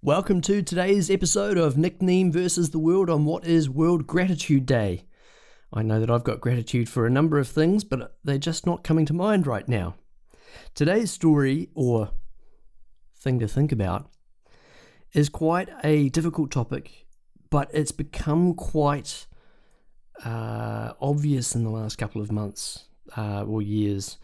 Welcome to today's episode of Neame versus the World on what is World Gratitude Day. I know that I've got gratitude for a number of things, but they're just not coming to mind right now. Today's story, or thing to think about, is quite a difficult topic, but it's become quite obvious in the last couple of months or years,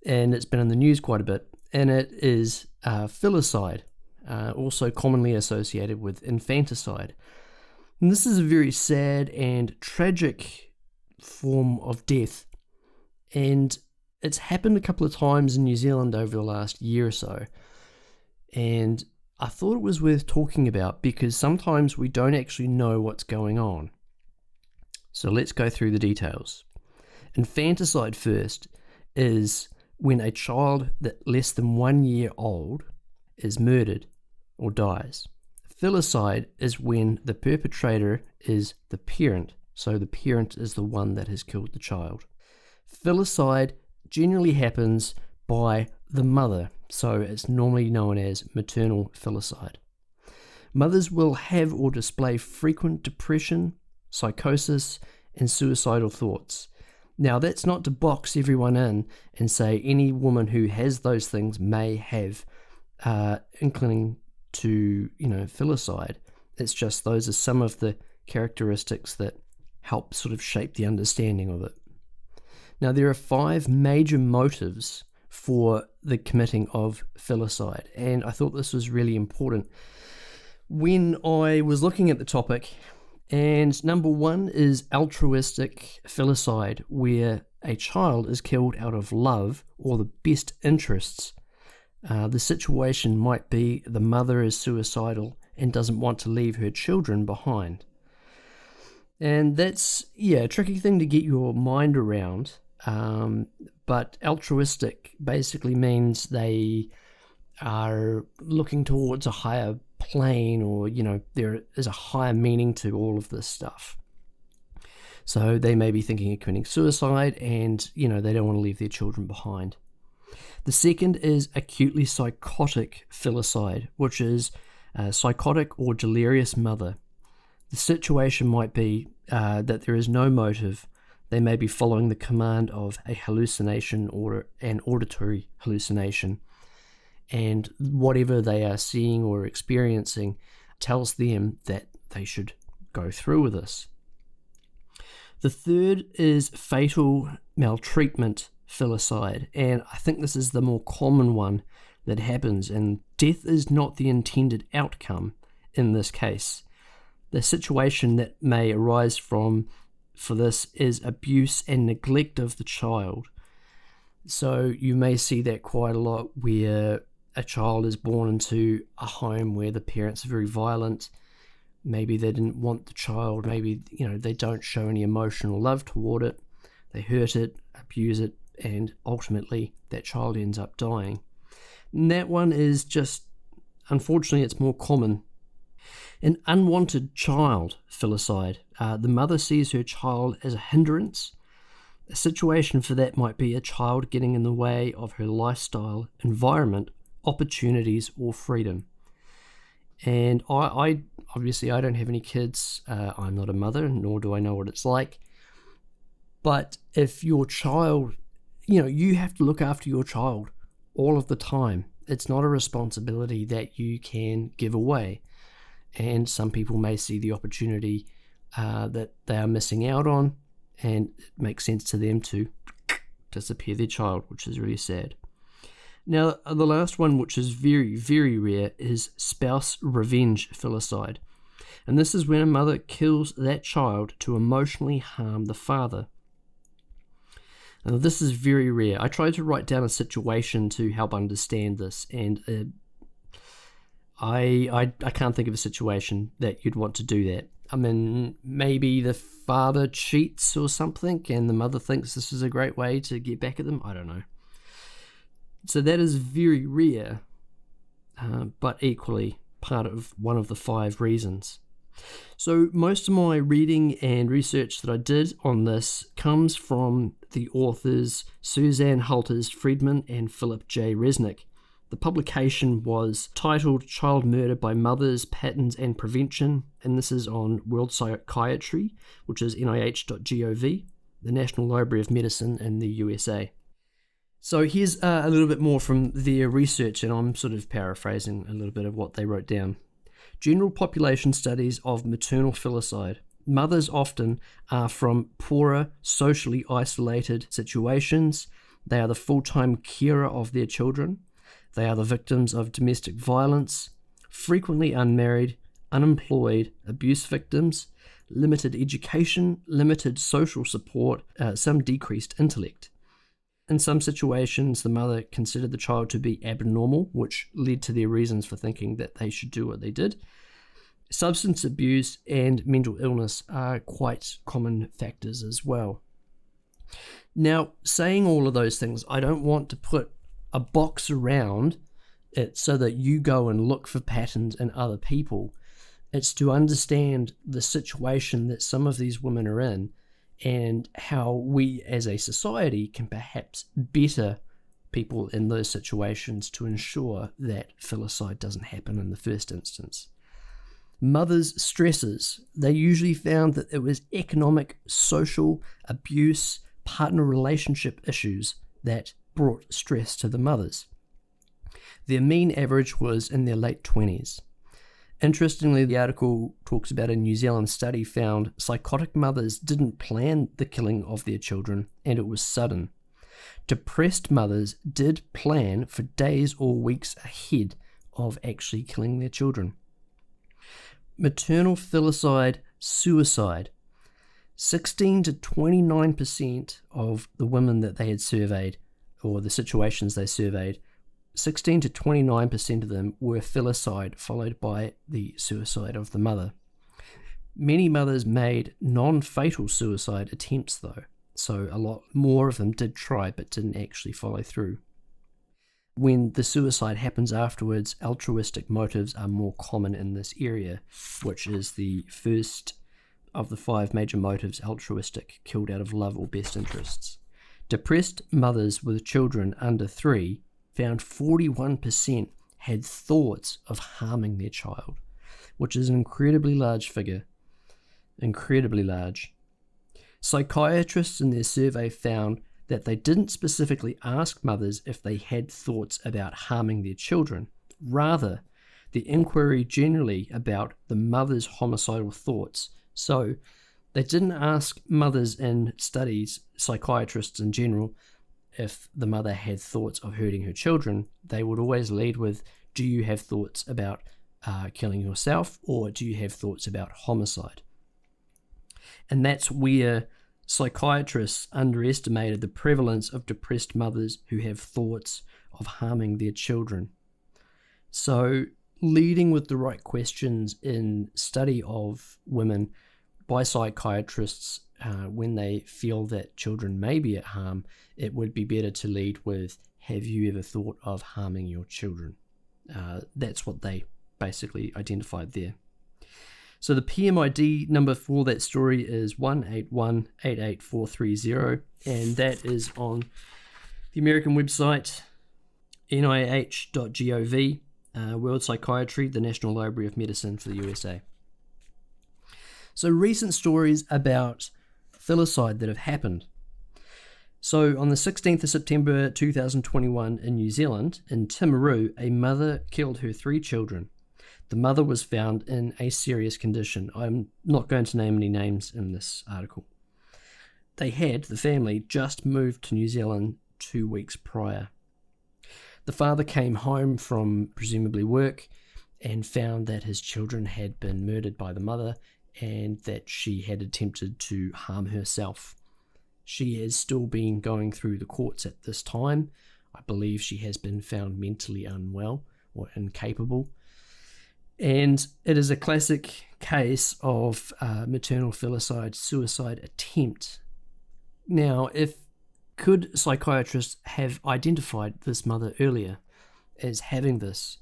and it's been in the news quite a bit, and it is Filicide. Also commonly associated with infanticide. And this is a very sad and tragic form of death, and it's happened a couple of times in New Zealand over the last year or so, and I thought it was worth talking about because sometimes we don't actually know what's going on. So let's go through the details. Infanticide first is when a child that less than 1 year old is murdered or dies. Filicide is when the perpetrator is the parent, so the parent is the one that has killed the child. Filicide generally happens by the mother, so it's normally known as maternal filicide. Mothers will have or display frequent depression, psychosis, and suicidal thoughts. Now, that's not to box everyone in and say any woman who has those things may have inclining to, filicide. It's just those are some of the characteristics that help sort of shape the understanding of it. Now, there are 5 major motives for the committing of filicide, and I thought this was really important when I was looking at the topic. And number 1 is altruistic filicide, where a child is killed out of love or the best interests. The situation might be the mother is suicidal and doesn't want to leave her children behind. And that's, a tricky thing to get your mind around. But altruistic basically means they are looking towards a higher plane, or, there is a higher meaning to all of this stuff. So they may be thinking of committing suicide and, they don't want to leave their children behind. The second is acutely psychotic filicide, which is a psychotic or delirious mother. The situation might be that there is no motive. They may be following the command of a hallucination or an auditory hallucination, and whatever they are seeing or experiencing tells them that they should go through with this. The third is fatal maltreatment filicide, and I think this is the more common one that happens, and death is not the intended outcome in this case. The situation that may arise for this is abuse and neglect of the child. So you may see that quite a lot, where a child is born into a home where the parents are very violent. Maybe they didn't want the child, maybe they don't show any emotional love toward it, they hurt it, abuse it, and ultimately that child ends up dying. And that one is just, unfortunately, it's more common. An unwanted child filicide. The mother sees her child as a hindrance. A situation for that might be a child getting in the way of her lifestyle, environment, opportunities, or freedom. And I obviously I don't have any kids. I'm not a mother, nor do I know what it's like. But if your child, you have to look after your child all of the time. It's not a responsibility that you can give away. And some people may see the opportunity that they are missing out on, and it makes sense to them to disappear their child, which is really sad. Now, the last one, which is very, very rare, is spouse revenge filicide. And this is when a mother kills that child to emotionally harm the father. Now, this is very rare. I tried to write down a situation to help understand this, and I can't think of a situation that you'd want to do that. I mean, maybe the father cheats or something, and the mother thinks this is a great way to get back at them. I don't know. So that is very rare, but equally part of one of the 5 reasons. So most of my reading and research that I did on this comes from the authors Suzanne Halters Friedman and Philip J. Resnick. The publication was titled Child Murder by Mothers, Patterns and Prevention, and this is on World Psychiatry, which is nih.gov, the National Library of Medicine in the USA. So here's a little bit more from their research, and I'm sort of paraphrasing a little bit of what they wrote down. General population studies of maternal filicide. Mothers often are from poorer, socially isolated situations. They are the full-time carer of their children. They are the victims of domestic violence, frequently unmarried, unemployed, abuse victims, limited education, limited social support, some decreased intellect. In some situations, the mother considered the child to be abnormal, which led to their reasons for thinking that they should do what they did. Substance abuse and mental illness are quite common factors as well. Now, saying all of those things, I don't want to put a box around it so that you go and look for patterns in other people. It's to understand the situation that some of these women are in and how we as a society can perhaps better people in those situations to ensure that filicide doesn't happen in the first instance. Mothers' stresses. They usually found that it was economic, social, abuse, partner relationship issues that brought stress to the mothers. Their mean average was in their late 20s. Interestingly, the article talks about a New Zealand study found psychotic mothers didn't plan the killing of their children, and it was sudden. Depressed mothers did plan for days or weeks ahead of actually killing their children. Maternal filicide suicide. 16 to 29% of the women that they had surveyed, or the situations they surveyed, 16 to 29% of them were filicide, followed by the suicide of the mother. Many mothers made non-fatal suicide attempts though, so a lot more of them did try but didn't actually follow through. When the suicide happens afterwards, altruistic motives are more common in this area, which is the first of the 5 major motives, altruistic, killed out of love or best interests. Depressed mothers with children under 3 found 41% had thoughts of harming their child, which is an incredibly large figure. Incredibly large. Psychiatrists in their survey found that they didn't specifically ask mothers if they had thoughts about harming their children. Rather, the inquiry generally about the mother's homicidal thoughts. So they didn't ask mothers in studies, psychiatrists in general, if the mother had thoughts of hurting her children. They would always lead with, do you have thoughts about killing yourself, or do you have thoughts about homicide? And that's where psychiatrists underestimated the prevalence of depressed mothers who have thoughts of harming their children. So leading with the right questions in study of women by psychiatrists when they feel that children may be at harm, it would be better to lead with, have you ever thought of harming your children? That's what they basically identified there. So the PMID number for that story is 181-88430, and that is on the American website, nih.gov, World Psychiatry, the National Library of Medicine for the USA. So recent stories about filicide that have happened. So on the 16th of September 2021 in New Zealand, in Timaru, a mother killed her 3 children. The mother was found in a serious condition. I'm not going to name any names in this article. The family, just moved to New Zealand 2 weeks prior. The father came home from presumably work and found that his children had been murdered by the mother and that she had attempted to harm herself. She has still been going through the courts at this time. I believe she has been found mentally unwell or incapable. And it is a classic case of maternal filicide suicide attempt. Now, could psychiatrists have identified this mother earlier as having this?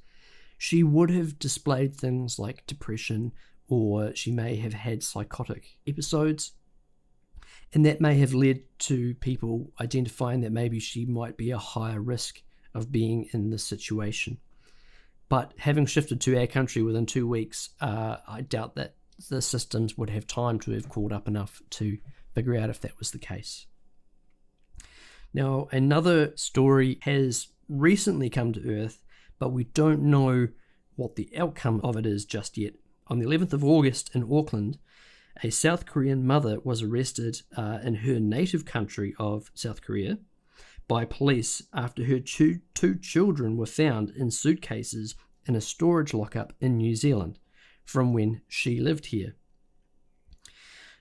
She would have displayed things like depression, or she may have had psychotic episodes, and that may have led to people identifying that maybe she might be a higher risk of being in this situation. But having shifted to our country within 2 weeks, I doubt that the systems would have time to have caught up enough to figure out if that was the case. Now, another story has recently come to Earth, but we don't know what the outcome of it is just yet. On the 11th of August in Auckland, a South Korean mother was arrested in her native country of South Korea by police after her two children were found in suitcases in a storage lockup in New Zealand from when she lived here.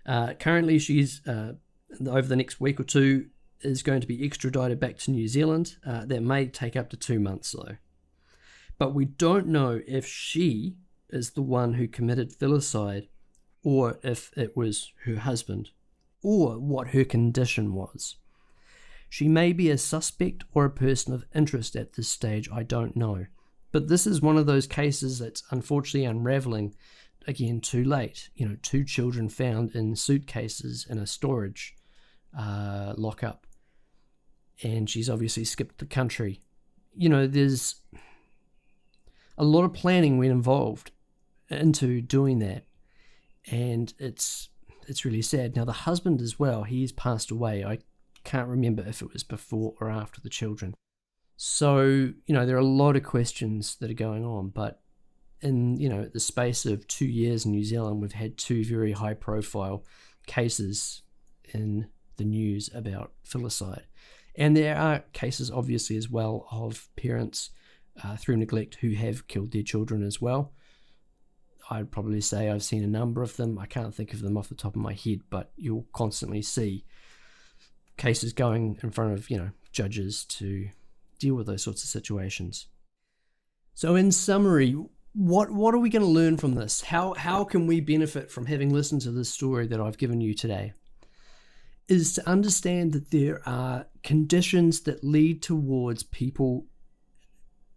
Currently, she's, over the next week or two, is going to be extradited back to New Zealand. That may take up to 2 months, though. But we don't know if she is the one who committed filicide, or if it was her husband, or what her condition was. She may be a suspect or a person of interest at this stage, I don't know. But this is one of those cases that's unfortunately unraveling, again, too late. 2 children found in suitcases in a storage lockup, and she's obviously skipped the country. There's a lot of planning went involved into doing that, and it's really sad. Now, the husband as well, he's passed away. I can't remember if it was before or after the children. So, there are a lot of questions that are going on, but in, the space of 2 years in New Zealand, we've had 2 very high profile cases in the news about filicide. And there are cases, obviously, as well, of parents through neglect who have killed their children as well. I'd probably say I've seen a number of them. I can't think of them off the top of my head, but you'll constantly see cases going in front of, judges to deal with those sorts of situations. So in summary, what are we going to learn from this? How can we benefit from having listened to this story that I've given you today? Is to understand that there are conditions that lead towards people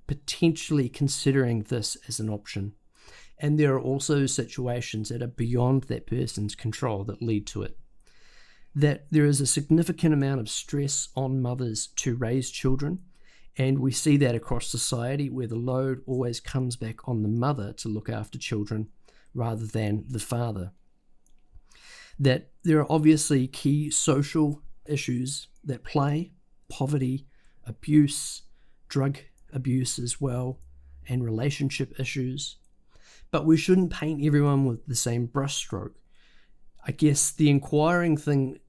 potentially considering this as an option. And there are also situations that are beyond that person's control that lead to it. That there is a significant amount of stress on mothers to raise children, and we see that across society where the load always comes back on the mother to look after children rather than the father. That there are obviously key social issues that play: poverty, abuse, drug abuse as well, and relationship issues. But we shouldn't paint everyone with the same brushstroke. I guess the inquiring thing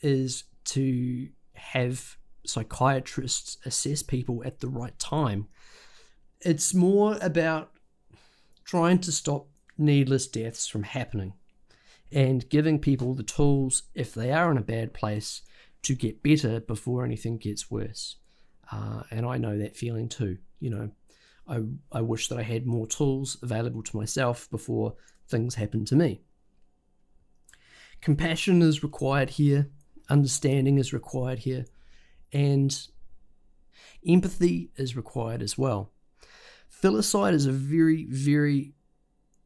is to have psychiatrists assess people at the right time. It's more about trying to stop needless deaths from happening and giving people the tools, if they are in a bad place, to get better before anything gets worse. And I know that feeling too. I wish that I had more tools available to myself before things happen to me. Compassion is required here. Understanding is required here. And empathy is required as well. Filicide is a very, very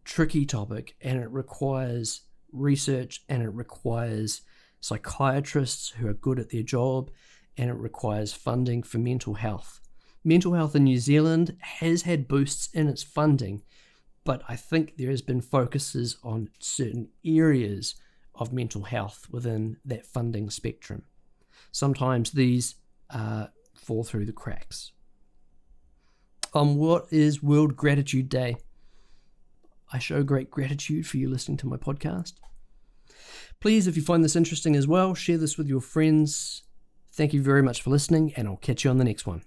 tricky topic, and it requires research, and it requires psychiatrists who are good at their job, and it requires funding for mental health. Mental health in New Zealand has had boosts in its funding, but I think there has been focuses on certain areas of mental health within that funding spectrum. Sometimes these fall through the cracks. On what is World Gratitude Day? I show great gratitude for you listening to my podcast. Please, if you find this interesting as well, share this with your friends. Thank you very much for listening, and I'll catch you on the next one.